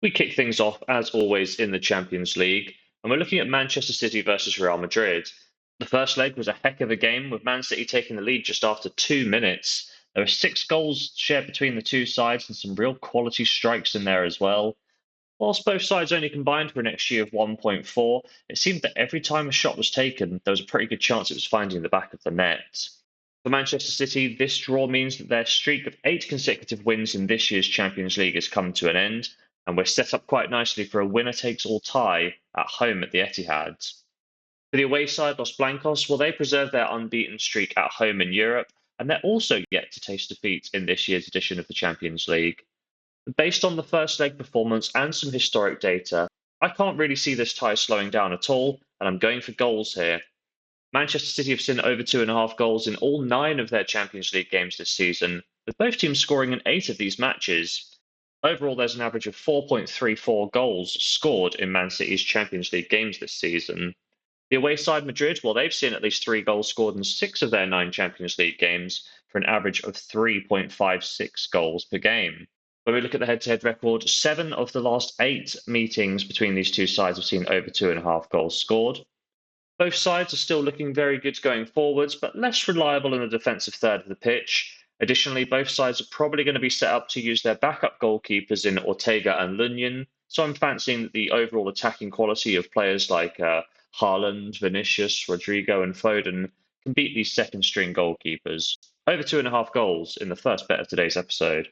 We kick things off, as always, in the Champions League, and we're looking at Manchester City versus Real Madrid. The first leg was a heck of a game, with Man City taking the lead just after 2 minutes. There were 6 goals shared between the two sides and some real quality strikes in there as well. Whilst both sides only combined for an XG of 1.4, it seemed that every time a shot was taken, there was a pretty good chance it was finding the back of the net. For Manchester City, this draw means that their streak of 8 consecutive wins in this year's Champions League has come to an end, and we're set up quite nicely for a winner-takes-all tie at home at the Etihad. For the away side, Los Blancos, well, they preserved their unbeaten streak at home in Europe, and they're also yet to taste defeat in this year's edition of the Champions League. Based on the first leg performance and some historic data, I can't really see this tie slowing down at all, and I'm going for goals here. Manchester City have seen over 2.5 goals in all 9 of their Champions League games this season, with both teams scoring in 8 of these matches. Overall, there's an average of 4.34 goals scored in Man City's Champions League games this season. The away side, Madrid, well, they've seen at least 3 goals scored in 6 of their 9 Champions League games for an average of 3.56 goals per game. When we look at the head-to-head record, 7 of the last 8 meetings between these two sides have seen over 2.5 goals scored. Both sides are still looking very good going forwards, but less reliable in the defensive third of the pitch. Additionally, both sides are probably going to be set up to use their backup goalkeepers in Ortega and Lunyan, so I'm fancying that the overall attacking quality of players like Haaland, Vinicius, Rodrigo, and Foden can beat these second-string goalkeepers. Over 2.5 goals in the first bet of today's episode.